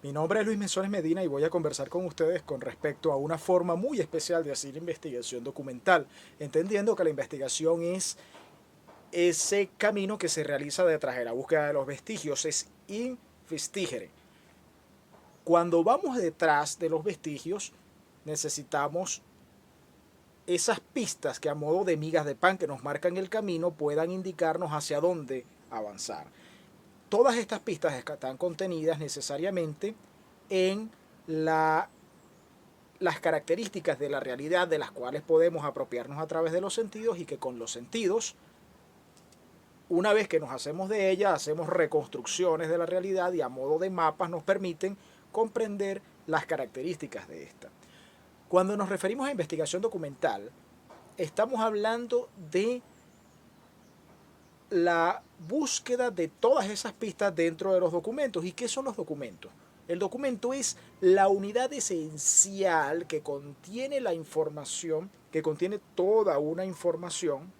Mi nombre es Luis Mesones Medina y voy a conversar con ustedes con respecto a una forma muy especial de hacer investigación documental, entendiendo que la investigación es ese camino que se realiza detrás de la búsqueda de los vestigios, es investigere. Cuando vamos detrás de los vestigios, necesitamos esas pistas que a modo de migas de pan que nos marcan el camino puedan indicarnos hacia dónde avanzar. Todas estas pistas están contenidas necesariamente en las características de la realidad de las cuales podemos apropiarnos a través de los sentidos y que con los sentidos, una vez que nos hacemos de ella, hacemos reconstrucciones de la realidad y a modo de mapas nos permiten comprender las características de esta. Cuando nos referimos a investigación documental, estamos hablando de la búsqueda de todas esas pistas dentro de los documentos. ¿Y qué son los documentos? El documento es la unidad esencial que contiene la información, que contiene toda una información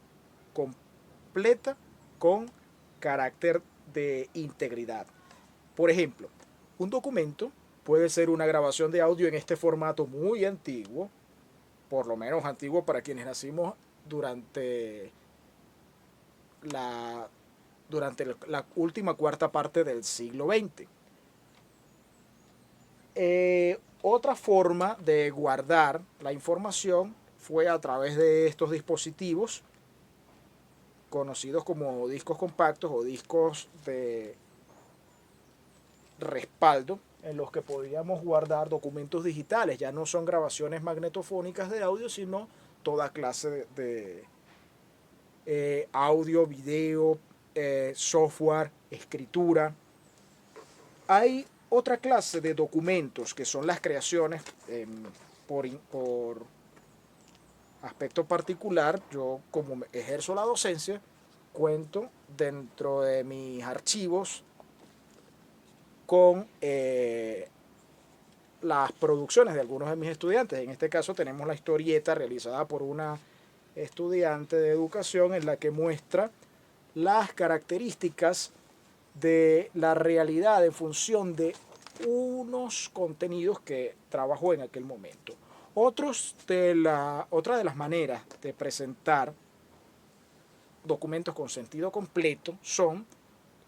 completa con carácter de integridad. Por ejemplo, un documento puede ser una grabación de audio en este formato muy antiguo, por lo menos antiguo para quienes nacimos durante la, la última cuarta parte del siglo XX. Otra forma de guardar la información fue a través de estos dispositivos conocidos como discos compactos o discos de respaldo en los que podíamos guardar documentos digitales. Ya no son grabaciones magnetofónicas de audio, sino toda clase audio, video, software, escritura. Hay otra clase de documentos que son las creaciones por aspecto particular. Yo, como ejerzo la docencia, cuento dentro de mis archivos con las producciones de algunos de mis estudiantes. En este caso tenemos la historieta realizada por una estudiante de educación en la que muestra las características de la realidad en función de unos contenidos que trabajó en aquel momento. Otra de las maneras de presentar documentos con sentido completo son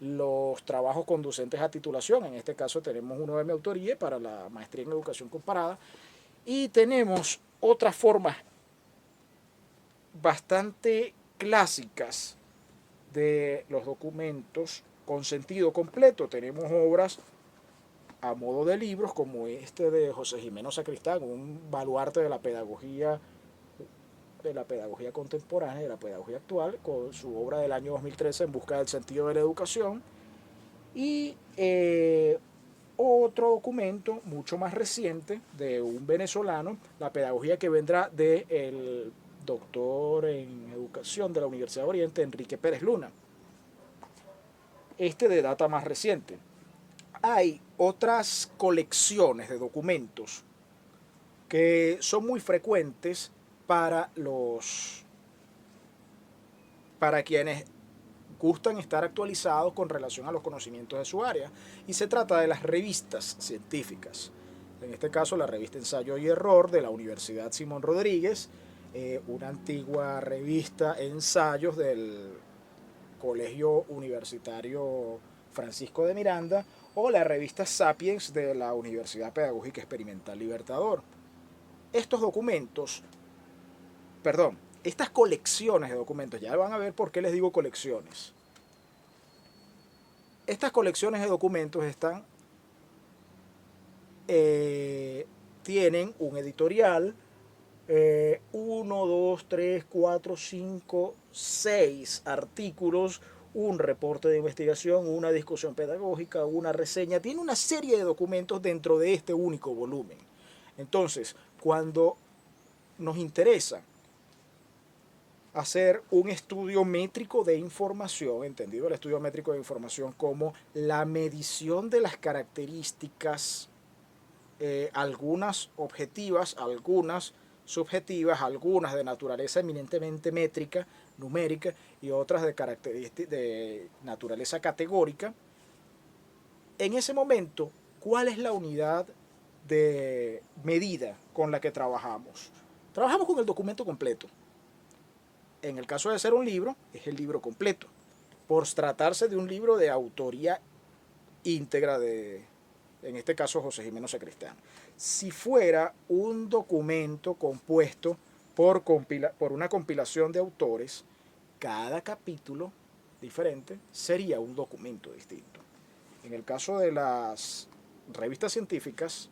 los trabajos conducentes a titulación. En este caso tenemos uno de mi autoría para la maestría en educación comparada. Y tenemos otras formas bastante clásicas de los documentos con sentido completo. Tenemos obras a modo de libros como este de José Jimeno Sacristán, un baluarte de la pedagogía contemporánea, de la pedagogía actual, con su obra del año 2013 En busca del sentido de la educación. Y otro documento mucho más reciente de un venezolano, La pedagogía que vendrá del doctor en educación de la Universidad de Oriente, Enrique Pérez Luna. Este de data más reciente. Hay otras colecciones de documentos que son muy frecuentes para para quienes gustan estar actualizados con relación a los conocimientos de su área, y se trata de las revistas científicas. En este caso, la revista Ensayo y Error de la Universidad Simón Rodríguez, una antigua revista Ensayos del Colegio Universitario Francisco de Miranda, o la revista Sapiens de la Universidad Pedagógica Experimental Libertador. Estos documentos, perdón, estas colecciones de documentos, ya van a ver por qué les digo colecciones. Estas colecciones de documentos tienen un editorial, 1, 2, 3, 4, 5, 6 artículos, un reporte de investigación, una discusión pedagógica, una reseña. Tiene una serie de documentos dentro de este único volumen. Entonces, cuando nos interesa hacer un estudio métrico de información, entendido el estudio métrico de información como la medición de las características, algunas objetivas, algunas subjetivas, algunas de naturaleza eminentemente métrica, numérica, y otras de naturaleza categórica. En ese momento ¿Cuál es la unidad de medida con la que trabajamos? Trabajamos con el documento completo. En el caso de ser un libro, es el libro completo. Por tratarse de un libro de autoría íntegra de, en este caso, José Jimeno Sacristán. Si fuera un documento compuesto por una compilación de autores, cada capítulo diferente sería un documento distinto. En el caso de las revistas científicas,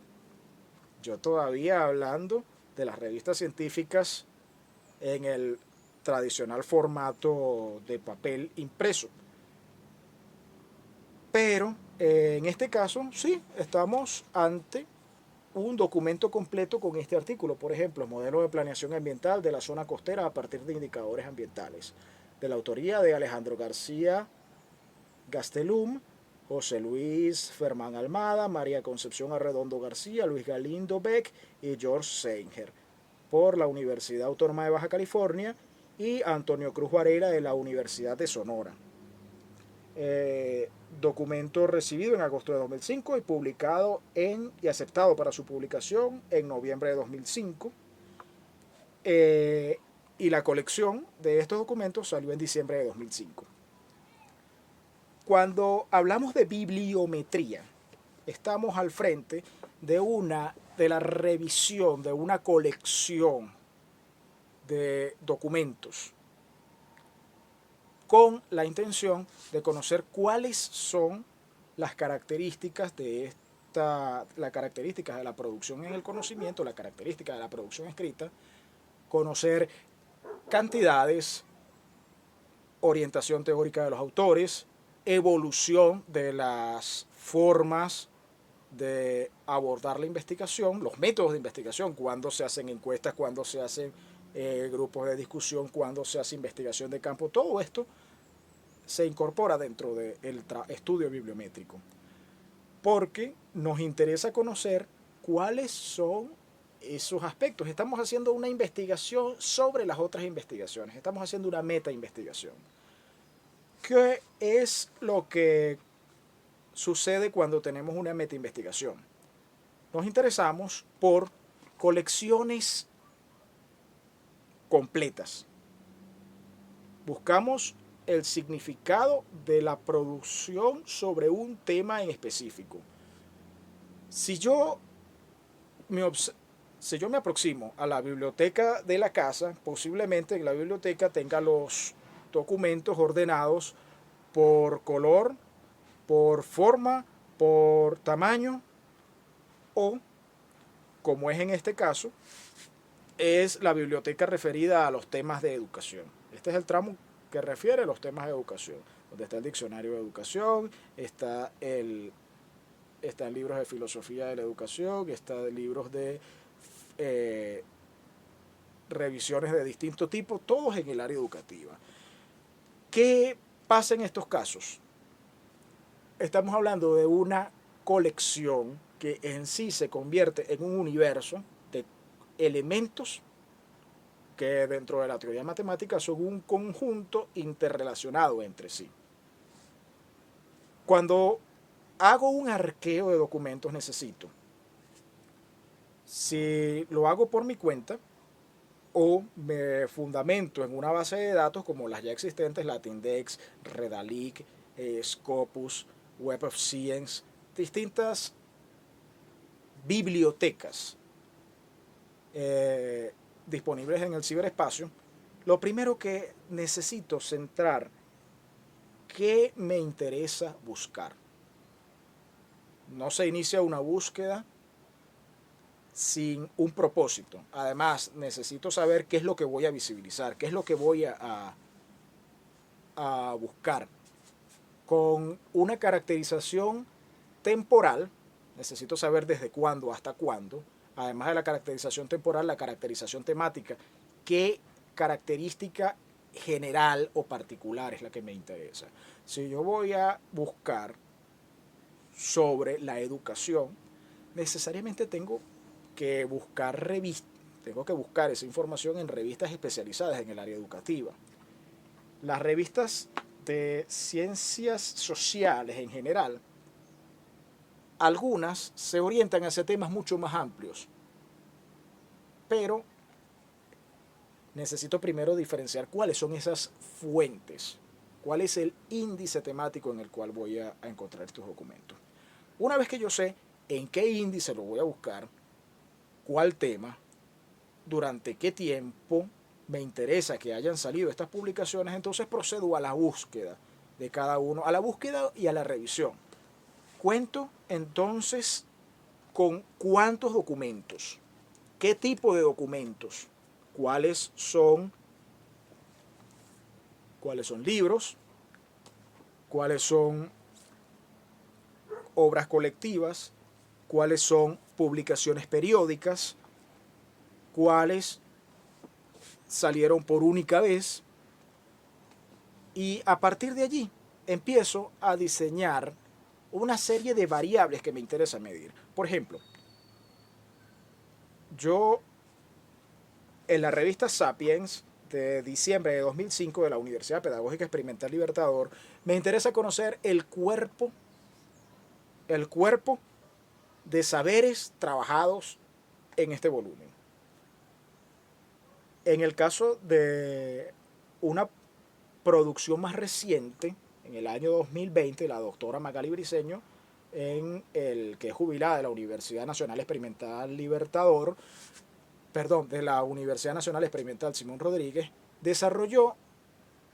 yo todavía hablando de las revistas científicas en el tradicional formato de papel impreso. Pero en este caso, sí, estamos ante un documento completo con este artículo. Por ejemplo, modelo de planeación ambiental de la zona costera a partir de indicadores ambientales. De la autoría de Alejandro García Gastelum, José Luis Fermán Almada, María Concepción Arredondo García, Luis Galindo Beck y George Seinger, por la Universidad Autónoma de Baja California, y Antonio Cruz Varela de la Universidad de Sonora. Documento recibido en agosto de 2005 y publicado y aceptado para su publicación en noviembre de 2005. Y la colección de estos documentos salió en diciembre de 2005. Cuando hablamos de bibliometría, estamos al frente de la revisión de una colección de documentos con la intención de conocer cuáles son las características de la característica de la producción en el conocimiento, la característica de la producción escrita, conocer cantidades, orientación teórica de los autores, evolución de las formas de abordar la investigación, los métodos de investigación, cuando se hacen encuestas, cuando se hacen grupos de discusión, cuando se hace investigación de campo. Todo esto se incorpora dentro del estudio bibliométrico, porque nos interesa conocer cuáles son esos aspectos. Estamos haciendo una investigación sobre las otras investigaciones, estamos haciendo una meta investigación. ¿Qué es lo que sucede cuando tenemos una meta investigación? Nos interesamos por colecciones completas. Buscamos el significado de la producción sobre un tema en específico. Si yo me aproximo a la biblioteca de la casa, posiblemente en la biblioteca tenga los documentos ordenados por color, por forma, por tamaño, o, como es en este caso, es la biblioteca referida a los temas de educación. Este es el tramo que refiere a los temas de educación, donde está el diccionario de educación, están libros de filosofía de la educación, están libros de revisiones de distinto tipo, todos en el área educativa. ¿Qué pasa en estos casos? Estamos hablando de una colección que en sí se convierte en un universo de elementos que dentro de la teoría matemática son un conjunto interrelacionado entre sí. Cuando hago un arqueo de documentos necesito, si lo hago por mi cuenta o me fundamento en una base de datos como las ya existentes, LatinDex, Redalyc, Scopus, Web of Science, distintas bibliotecas disponibles en el ciberespacio, lo primero que necesito centrar, ¿qué me interesa buscar? No se inicia una búsqueda sin un propósito. Además, necesito saber qué es lo que voy a visibilizar, qué es lo que voy a buscar. Con una caracterización temporal, necesito saber desde cuándo hasta cuándo. Además de la caracterización temporal, la caracterización temática. ¿Qué característica general o particular es la que me interesa? Si yo voy a buscar sobre la educación, necesariamente tengo que buscar esa información en revistas especializadas en el área educativa. Las revistas de ciencias sociales en general algunas se orientan hacia temas mucho más amplios, pero necesito primero diferenciar cuáles son esas fuentes, cuál es el índice temático en el cual voy a encontrar estos documentos. Una vez que yo sé en qué índice lo voy a buscar, cuál tema, durante qué tiempo me interesa que hayan salido estas publicaciones, entonces procedo a la búsqueda de cada uno, a la búsqueda y a la revisión. Cuento entonces con cuántos documentos, qué tipo de documentos, cuáles son libros, cuáles son obras colectivas, cuáles son publicaciones periódicas, cuáles salieron por única vez, y a partir de allí empiezo a diseñar una serie de variables que me interesa medir. Por ejemplo, yo en la revista Sapiens de diciembre de 2005 de la Universidad Pedagógica Experimental Libertador, me interesa conocer el cuerpo de saberes trabajados en este volumen. En el caso de una producción más reciente, en el año 2020, la doctora Magali Briceño, que es jubilada de la Universidad Nacional Experimental Libertador, de la Universidad Nacional Experimental Simón Rodríguez, desarrolló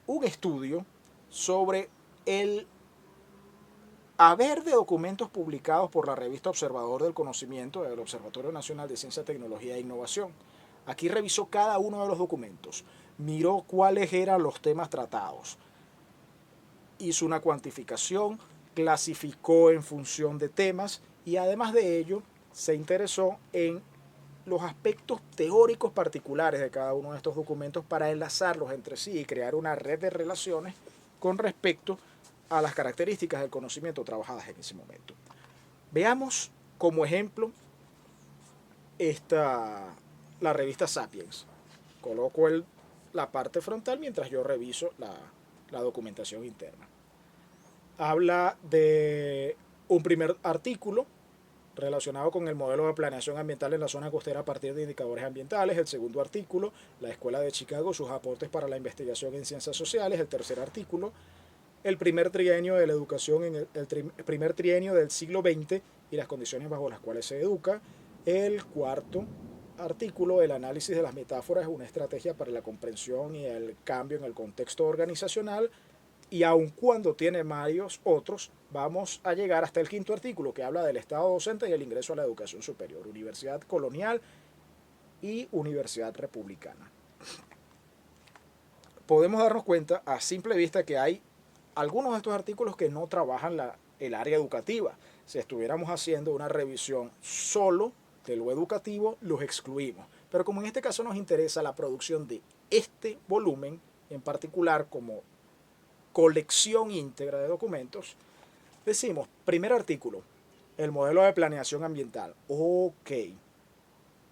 un estudio sobre el haber de documentos publicados por la revista Observador del Conocimiento del Observatorio Nacional de Ciencia, Tecnología e Innovación. Aquí revisó cada uno de los documentos, miró cuáles eran los temas tratados, hizo una cuantificación, clasificó en función de temas y además de ello se interesó en los aspectos teóricos particulares de cada uno de estos documentos para enlazarlos entre sí y crear una red de relaciones con respecto a las características del conocimiento trabajadas en ese momento. Veamos como ejemplo la revista Sapiens. Coloco la parte frontal mientras yo reviso la documentación interna. Habla de un primer artículo relacionado con el modelo de planeación ambiental en la zona costera a partir de indicadores ambientales. El segundo artículo, la Escuela de Chicago, sus aportes para la investigación en ciencias sociales. El tercer artículo, el primer trienio de la educación en el primer trienio del siglo XX y las condiciones bajo las cuales se educa. El cuarto artículo, el análisis de las metáforas, una estrategia para la comprensión y el cambio en el contexto organizacional. Y aun cuando tiene varios otros, vamos a llegar hasta el quinto artículo, que habla del Estado docente y el ingreso a la educación superior, universidad colonial y universidad republicana. Podemos darnos cuenta a simple vista que hay algunos de estos artículos que no trabajan el área educativa. Si estuviéramos haciendo una revisión solo de lo educativo, los excluimos. Pero como en este caso nos interesa la producción de este volumen en particular como colección íntegra de documentos, decimos, primer artículo, el modelo de planeación ambiental. Ok.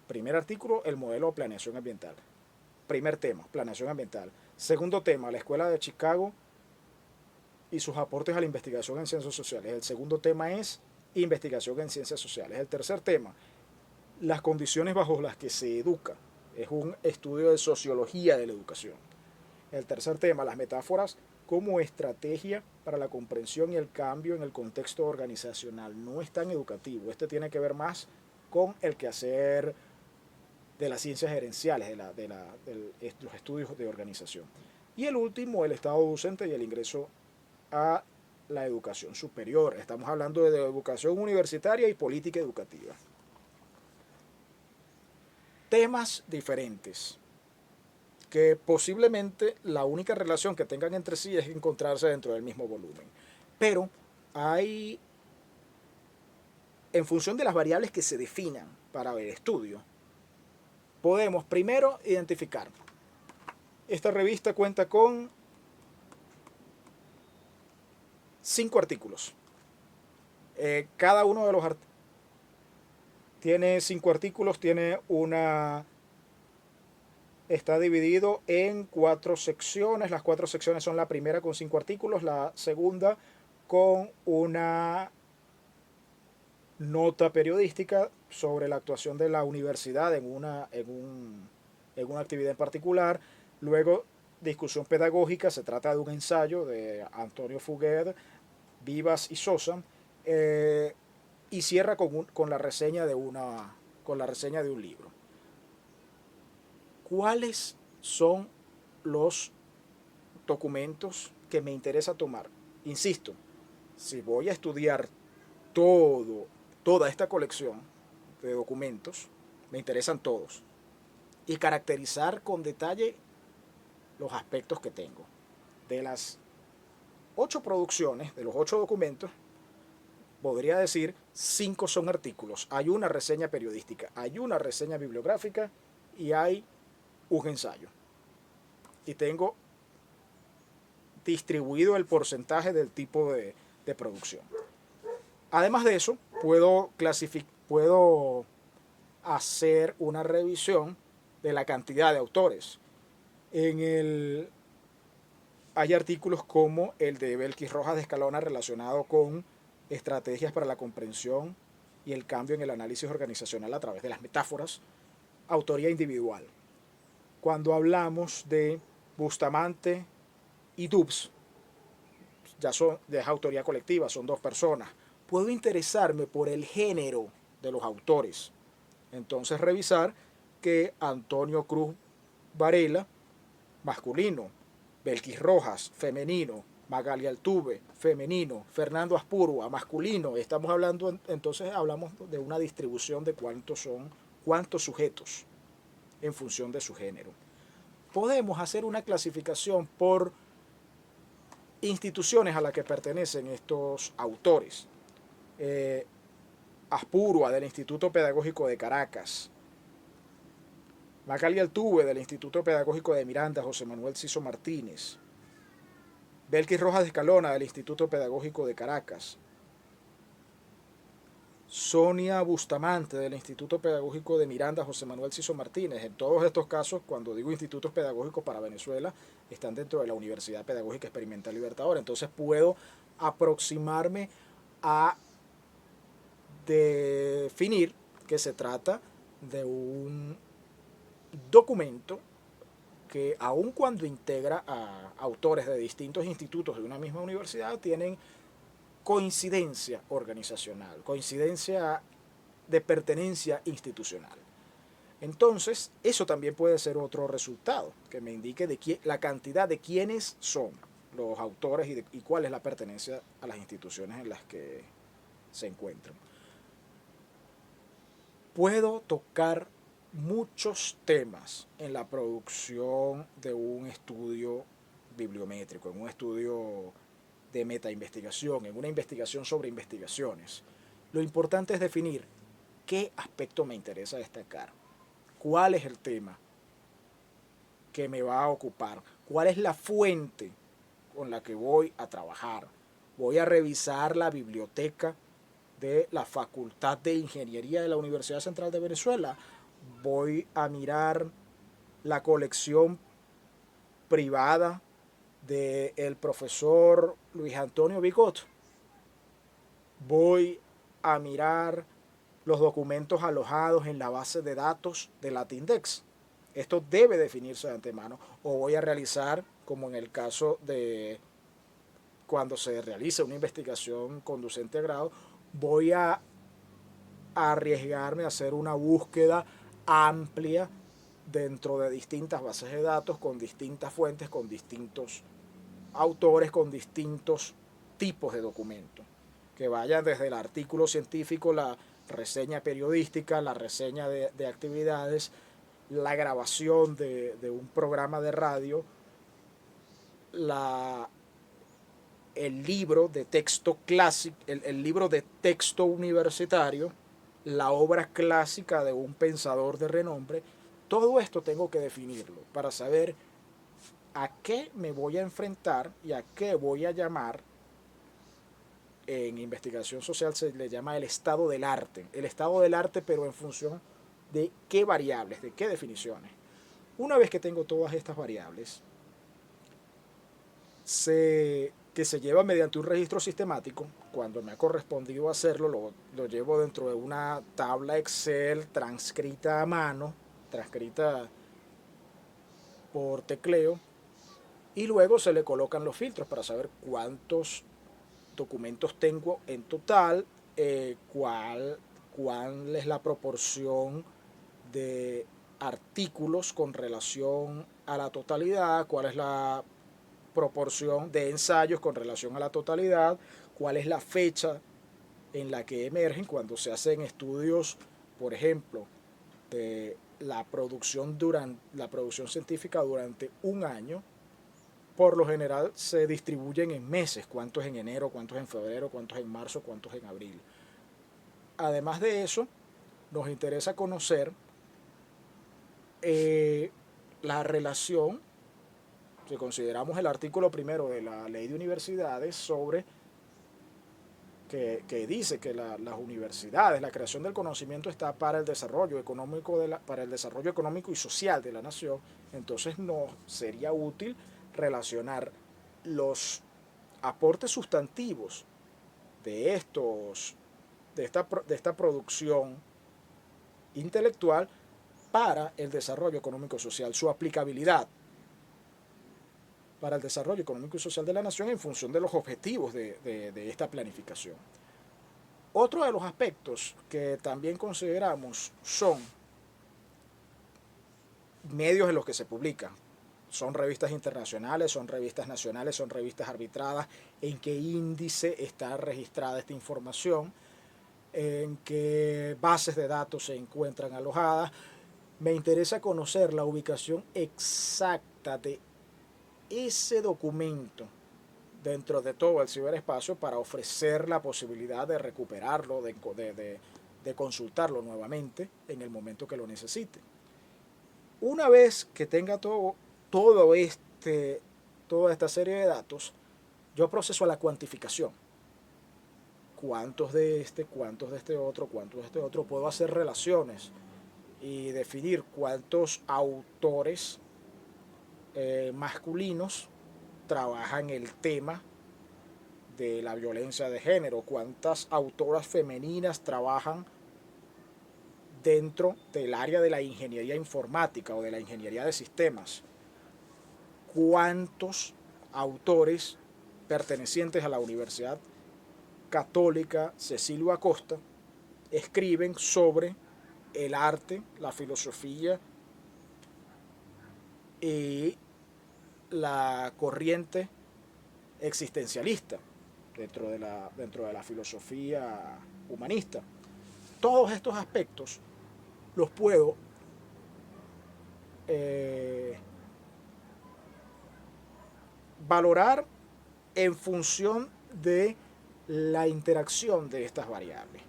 Primer artículo, el modelo de planeación ambiental. Primer tema, planeación ambiental. Segundo tema, la Escuela de Chicago y sus aportes a la investigación en ciencias sociales. El segundo tema es investigación en ciencias sociales. El tercer tema, las condiciones bajo las que se educa. Es un estudio de sociología de la educación. El tercer tema, las metáforas como estrategia para la comprensión y el cambio en el contexto organizacional. No es tan educativo. Este tiene que ver más con el quehacer de las ciencias gerenciales, de los estudios de organización. Y el último, el Estado docente y el ingreso a la educación superior. Estamos hablando de educación universitaria y política educativa. Temas diferentes, que posiblemente la única relación que tengan entre sí es encontrarse dentro del mismo volumen. Pero hay, en función de las variables que se definan para el estudio, podemos primero identificar. Esta revista cuenta con 5 artículos. Cada uno de los tiene 5 artículos, está dividido en 4 secciones. Las 4 secciones son la primera con 5 artículos, la segunda con una nota periodística sobre la actuación de la universidad en una actividad en particular. Luego, discusión pedagógica, se trata de un ensayo de Antonio Fuguet, Vivas y Sosa, y cierra con la reseña con la reseña de un libro. ¿Cuáles son los documentos que me interesa tomar? Insisto, si voy a estudiar toda esta colección de documentos, me interesan todos, y caracterizar con detalle los aspectos que tengo. De las 8 producciones, de los 8 documentos, podría decir 5 son artículos. Hay una reseña periodística, hay una reseña bibliográfica y hay un ensayo. Y tengo distribuido el porcentaje del tipo de producción. Además de eso, puedo hacer una revisión de la cantidad de autores. Hay artículos como el de Belkis Rojas de Escalona relacionado con estrategias para la comprensión y el cambio en el análisis organizacional a través de las metáforas, autoría individual. Cuando hablamos de Bustamante y Dubs, ya es autoría colectiva, son 2 personas. Puedo interesarme por el género de los autores. Entonces revisar que Antonio Cruz Varela, masculino; Belkis Rojas, femenino; Magali Altuve, femenino; Fernando Aspurua, masculino. Entonces hablamos de una distribución de cuántos sujetos en función de su género. Podemos hacer una clasificación por instituciones a las que pertenecen estos autores. Aspurua, del Instituto Pedagógico de Caracas; Magali Altuve, del Instituto Pedagógico de Miranda, José Manuel Ciso Martínez; Belkis Rojas de Escalona, del Instituto Pedagógico de Caracas; Sonia Bustamante, del Instituto Pedagógico de Miranda, José Manuel Ciso Martínez. En todos estos casos, cuando digo institutos pedagógicos para Venezuela, están dentro de la Universidad Pedagógica Experimental Libertadora. Entonces puedo aproximarme a definir que se trata de un documento que, aun cuando integra a autores de distintos institutos de una misma universidad, tienen coincidencia organizacional, coincidencia de pertenencia institucional. Entonces, eso también puede ser otro resultado, que me indique la cantidad de quiénes son los autores y cuál es la pertenencia a las instituciones en las que se encuentran. Puedo tocar muchos temas en la producción de un estudio bibliométrico, en un estudio de metainvestigación, en una investigación sobre investigaciones. Lo importante es definir qué aspecto me interesa destacar, cuál es el tema que me va a ocupar, cuál es la fuente con la que voy a trabajar. Voy a revisar la biblioteca de la Facultad de Ingeniería de la Universidad Central de Venezuela. Voy a mirar la colección privada del profesor Luis Antonio Bigot. Voy a mirar los documentos alojados en la base de datos de Latindex. Esto debe definirse de antemano. O voy a realizar, como en el caso de cuando se realiza una investigación conducente a grado, voy a arriesgarme a hacer una búsqueda amplia dentro de distintas bases de datos, con distintas fuentes, con distintos autores, con distintos tipos de documentos, que vayan desde el artículo científico, la reseña periodística, la reseña de actividades, la grabación de un programa de radio, el libro de texto clásico, el libro de texto universitario, la obra clásica de un pensador de renombre. Todo esto tengo que definirlo para saber a qué me voy a enfrentar y a qué voy a llamar. En investigación social se le llama el estado del arte. El estado del arte, pero en función de qué variables, de qué definiciones. Una vez que tengo todas estas variables, que se lleva mediante un registro sistemático, cuando me ha correspondido hacerlo, lo llevo dentro de una tabla Excel transcrita a mano, transcrita por tecleo, y luego se le colocan los filtros para saber cuántos documentos tengo en total, cuál es la proporción de artículos con relación a la totalidad, cuál es la proporción de ensayos con relación a la totalidad, cuál es la fecha en la que emergen cuando se hacen estudios, por ejemplo, de la producción científica durante un año. Por lo general se distribuyen en meses, cuántos en enero, cuántos en febrero, cuántos en marzo, cuántos en abril. Además de eso, nos interesa conocer la relación, si consideramos el artículo primero de la Ley de Universidades, sobre que dice que las universidades, la creación del conocimiento está para el desarrollo económico para el desarrollo económico y social de la nación. Entonces nos sería útil relacionar los aportes sustantivos de esta producción intelectual para el desarrollo económico y social, su aplicabilidad para el desarrollo económico y social de la nación en función de los objetivos de esta planificación. Otro de los aspectos que también consideramos son medios en los que se publican. Son revistas internacionales, son revistas nacionales, son revistas arbitradas, en qué índice está registrada esta información, en qué bases de datos se encuentran alojadas. Me interesa conocer la ubicación exacta de ese documento dentro de todo el ciberespacio para ofrecer la posibilidad de recuperarlo, de consultarlo nuevamente en el momento que lo necesite. Una vez que tenga toda esta serie de datos, yo proceso la cuantificación. ¿Cuántos de este otro, cuántos de este otro? Puedo hacer relaciones y definir cuántos autores masculinos trabajan el tema de la violencia de género, cuántas autoras femeninas trabajan dentro del área de la ingeniería informática o de la ingeniería de sistemas, cuántos autores pertenecientes a la Universidad Católica Cecilio Acosta escriben sobre el arte, la filosofía y la corriente existencialista dentro de la filosofía humanista. Todos estos aspectos los puedo valorar en función de la interacción de estas variables.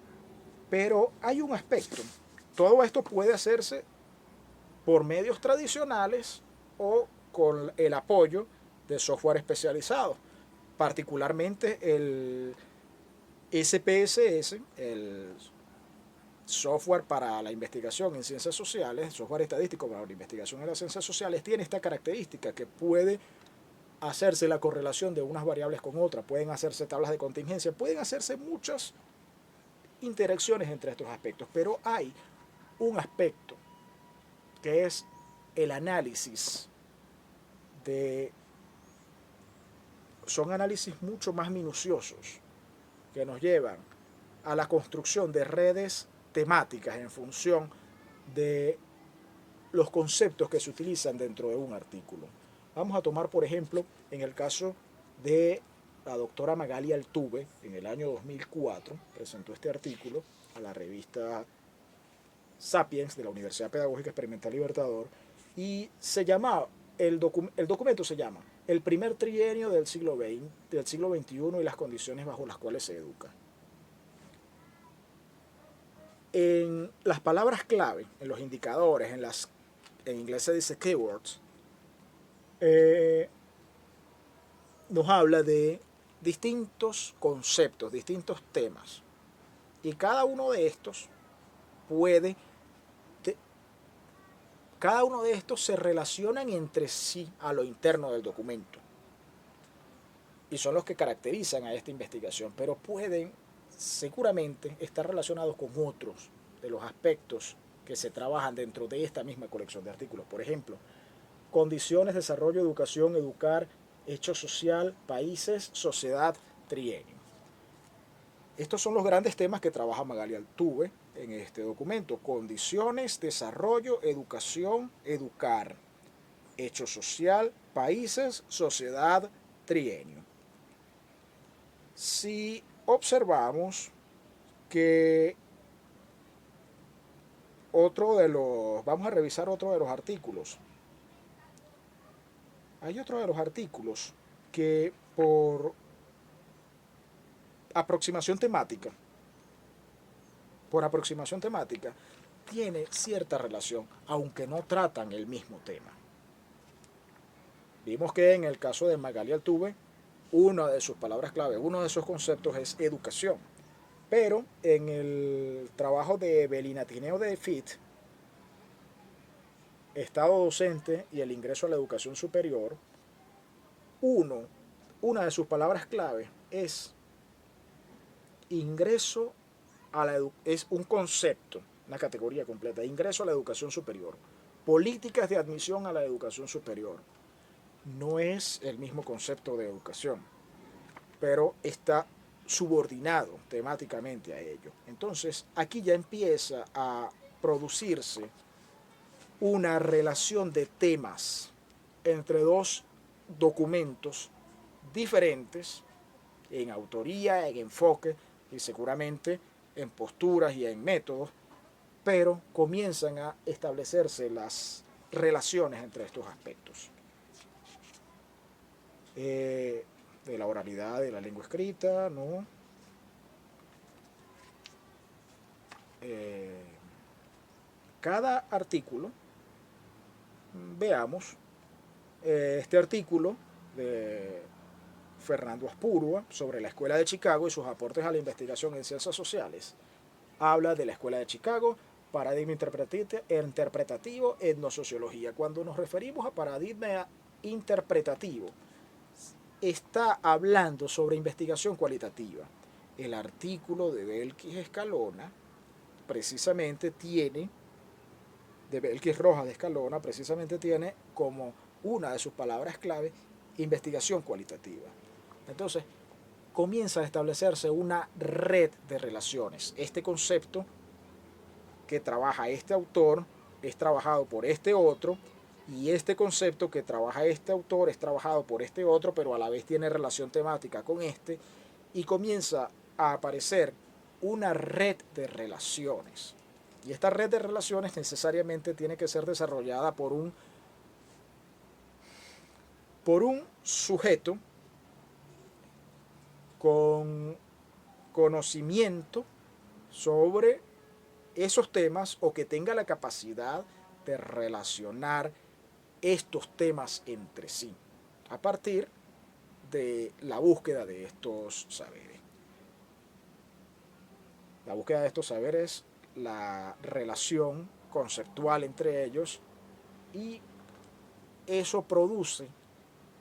Pero hay un aspecto. Todo esto puede hacerse por medios tradicionales o con el apoyo de software especializado, particularmente el SPSS, el software para la investigación en ciencias sociales, software estadístico para la investigación en las ciencias sociales, tiene esta característica que puede hacerse la correlación de unas variables con otras, pueden hacerse tablas de contingencia, pueden hacerse muchas interacciones entre estos aspectos, pero hay un aspecto que es el análisis son análisis mucho más minuciosos que nos llevan a la construcción de redes temáticas en función de los conceptos que se utilizan dentro de un artículo. Vamos a tomar, por ejemplo, en el caso de la doctora Magali Altuve, en el año 2004, presentó este artículo a la revista Sapiens de la Universidad Pedagógica Experimental Libertador, y el documento se llama El primer trienio del siglo XXI y las condiciones bajo las cuales se educa. En las palabras clave, en los indicadores, en inglés se dice keywords, nos habla de distintos conceptos, distintos temas. Y cada uno de estos se relacionan entre sí a lo interno del documento. y son los que caracterizan a esta investigación, pero pueden seguramente estar relacionados con otros de los aspectos que se trabajan dentro de esta misma colección de artículos. Por ejemplo, condiciones, desarrollo, educación, educar, hecho social, países, sociedad, trienio. Estos son los grandes temas que trabaja Magali Altuve en este documento. Condiciones, desarrollo, educación, educar, hecho social, países, sociedad, trienio. Si observamos que vamos a revisar otro de los artículos. Hay otro de los artículos que por aproximación temática, tiene cierta relación, aunque no tratan el mismo tema. Vimos que en el caso de Magali Altuve, una de sus palabras clave, uno de esos conceptos es educación. Pero en el trabajo de Belina Tineo de FIT, Estado docente y el ingreso a la educación superior, una de sus palabras clave es ingreso es un concepto, una categoría completa, ingreso a la educación superior, políticas de admisión a la educación superior. No es el mismo concepto de educación, pero está subordinado temáticamente a ello. Entonces, aquí ya empieza a producirse una relación de temas entre dos documentos diferentes en autoría, en enfoque y seguramente en posturas y en métodos, pero comienzan a establecerse las relaciones entre estos aspectos. De la oralidad, de la lengua escrita, ¿no? Cada artículo, veamos, este artículo de Fernando Aspurua sobre la Escuela de Chicago y sus aportes a la investigación en ciencias sociales, habla de la Escuela de Chicago, paradigma interpretativo, etnosociología. Cuando nos referimos a paradigma interpretativo, está hablando sobre investigación cualitativa. El artículo de Belkis Escalona precisamente tiene, de Belkis Rojas de Escalona, precisamente tiene como una de sus palabras clave investigación cualitativa. Entonces, comienza a establecerse una red de relaciones. Este concepto que trabaja este autor es trabajado por este otro, y este concepto que trabaja este autor es trabajado por este otro, pero a la vez tiene relación temática con este, y comienza a aparecer una red de relaciones. Y esta red de relaciones necesariamente tiene que ser desarrollada por un sujeto con conocimiento sobre esos temas o que tenga la capacidad de relacionar estos temas entre sí a partir de la búsqueda de estos saberes. La búsqueda de estos saberes, la relación conceptual entre ellos, y eso produce,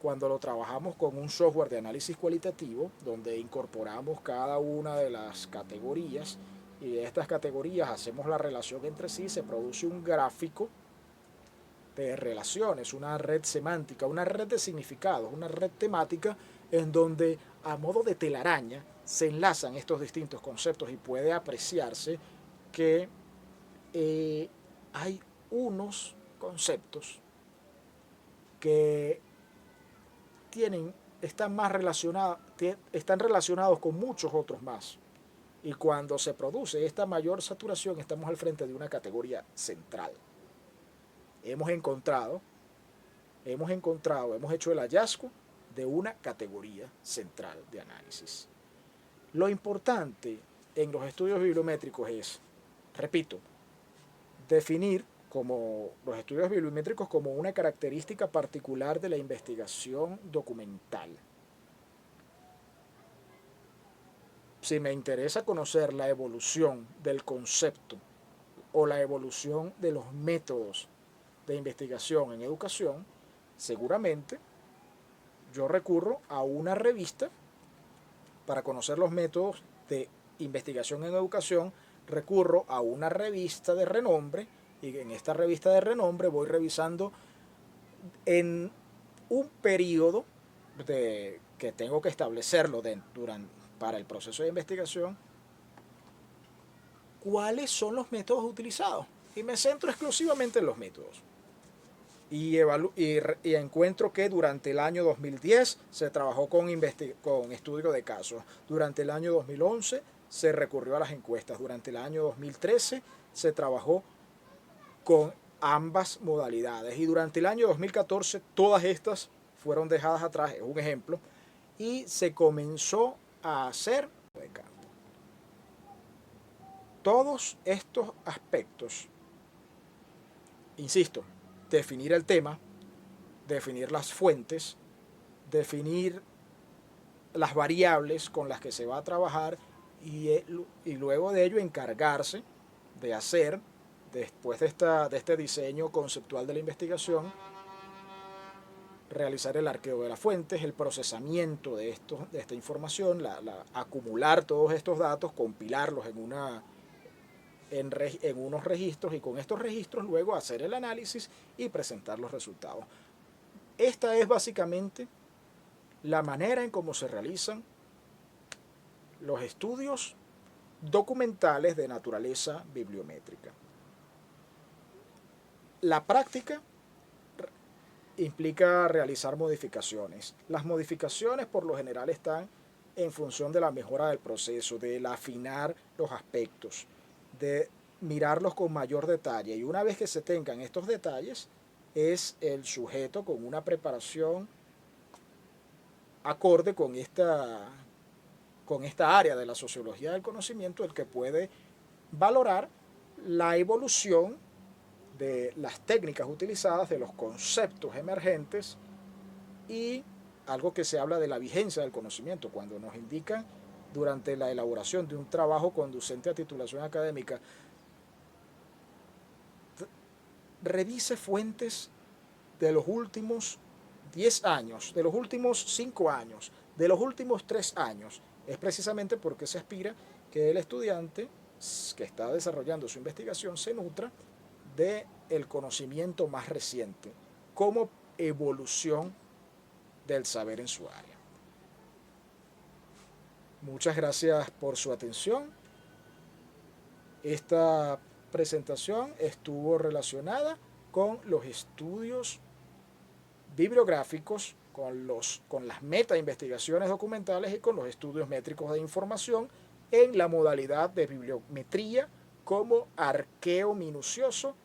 cuando lo trabajamos con un software de análisis cualitativo, donde incorporamos cada una de las categorías y de estas categorías hacemos la relación entre sí, se produce un gráfico de relaciones, una red semántica, una red de significados, una red temática en donde a modo de telaraña se enlazan estos distintos conceptos y puede apreciarse que hay unos conceptos que están relacionados con muchos otros más. Y cuando se produce esta mayor saturación, estamos al frente de una categoría central. Hemos hecho el hallazgo de una categoría central de análisis. Lo importante en los estudios bibliométricos es, repito, definir como los estudios bibliométricos como una característica particular de la investigación documental. Si me interesa conocer la evolución del concepto o la evolución de los métodos de investigación en educación, seguramente yo recurro a una revista para conocer los métodos de investigación en educación, recurro a una revista de renombre y en esta revista de renombre voy revisando en un periodo que tengo que establecerlo para el proceso de investigación, cuáles son los métodos utilizados. Y me centro exclusivamente en los métodos. Y encuentro que durante el año 2010 se trabajó con estudio de casos. Durante el año 2011 se recurrió a las encuestas. Durante el año 2013 se trabajó con ambas modalidades. Y durante el año 2014 todas estas fueron dejadas atrás, es un ejemplo, y se comenzó a hacer de campo. Todos estos aspectos, insisto, definir el tema, definir las fuentes, definir las variables con las que se va a trabajar y luego de ello encargarse de hacer, después de este diseño conceptual de la investigación, realizar el arqueo de las fuentes, el procesamiento de esta información, acumular todos estos datos, compilarlos en unos registros y con estos registros luego hacer el análisis y presentar los resultados. Esta es básicamente la manera en cómo se realizan los estudios documentales de naturaleza bibliométrica. La práctica implica realizar modificaciones. Las modificaciones por lo general están en función de la mejora del proceso, de afinar los aspectos, de mirarlos con mayor detalle. Y una vez que se tengan estos detalles, es el sujeto con una preparación acorde con esta área de la sociología del conocimiento el que puede valorar la evolución de las técnicas utilizadas, de los conceptos emergentes y algo que se habla de la vigencia del conocimiento, cuando nos indican durante la elaboración de un trabajo conducente a titulación académica, revise fuentes de los últimos 10 años, de los últimos 5 años, de los últimos 3 años. Es precisamente porque se aspira que el estudiante que está desarrollando su investigación se nutra del conocimiento más reciente como evolución del saber en su área. Muchas gracias por su atención. Esta presentación estuvo relacionada con los estudios bibliográficos, con las meta-investigaciones documentales y con los estudios métricos de información en la modalidad de bibliometría como arqueo minucioso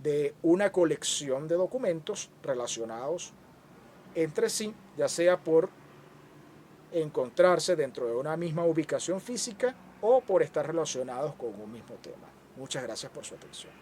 de una colección de documentos relacionados entre sí, ya sea por encontrarse dentro de una misma ubicación física o por estar relacionados con un mismo tema. Muchas gracias por su atención.